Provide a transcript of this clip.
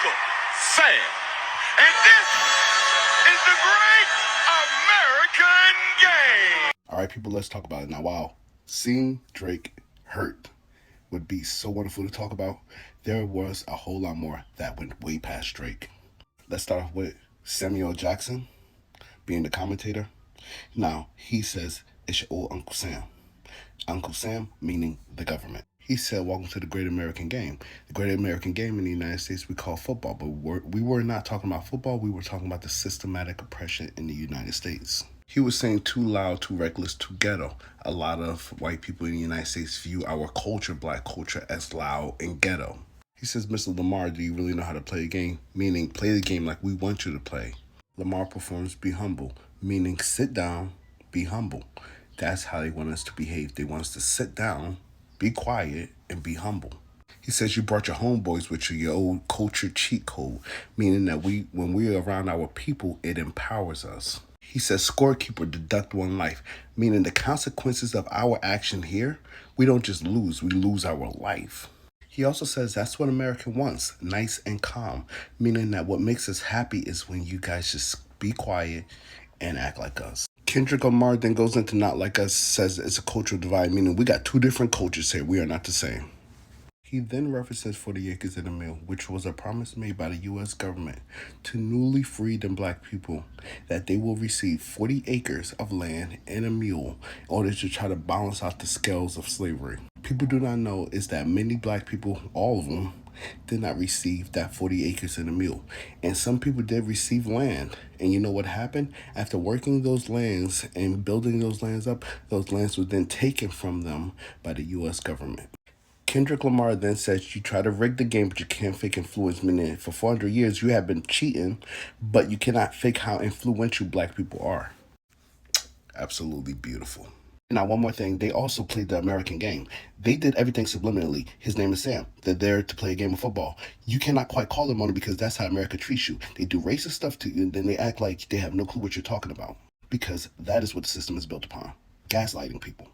Uncle Sam. And this is the Great American Game. All right, people, let's talk about it now. Wow, seeing Drake hurt would be so wonderful to talk about. There was a whole lot more that went way past Drake. Let's start off with Samuel Jackson being the commentator. Now, he says, it's your old Uncle Sam. Uncle Sam meaning the government. He said, welcome to the Great American Game. The Great American Game in the United States we call football, but we were not talking about football. We were talking about the systematic oppression in the United States. He was saying too loud, too reckless, too ghetto. A lot of white people in the United States view our culture, black culture, as loud and ghetto. He says, Mr. Lamar, do you really know how to play a game? Meaning, play the game like we want you to play. Lamar performs, be humble. Meaning, sit down, be humble. That's how they want us to behave. They want us to sit down, be quiet, and be humble. He says you brought your homeboys with you, your old culture cheat code, meaning that when we're around our people, it empowers us. He says scorekeeper deduct one life, meaning the consequences of our action here, we don't just lose, we lose our life. He also says that's what America wants, nice and calm, meaning that what makes us happy is when you guys just be quiet and act like us. Kendrick Lamar then goes into not like us, says it's a cultural divide, meaning we got two different cultures here. We are not the same. He then references 40 acres and a mule, which was a promise made by the U.S. government to newly freed and black people that they will receive 40 acres of land and a mule in order to try to balance out the scales of slavery. People do not know is that many black people, all of them, did not receive that 40 acres and a mule. And some people did receive land. And you know what happened? After working those lands and building those lands up, those lands were then taken from them by the U.S. government. Kendrick Lamar then says you try to rig the game, but you can't fake influence. Meaning, for 400 years, you have been cheating, but you cannot fake how influential black people are. Absolutely beautiful. Now, one more thing. They also played the American game. They did everything subliminally. His name is Sam. They're there to play a game of football. You cannot quite call them on it because that's how America treats you. They do racist stuff to you, and then they act like they have no clue what you're talking about. Because that is what the system is built upon. Gaslighting people.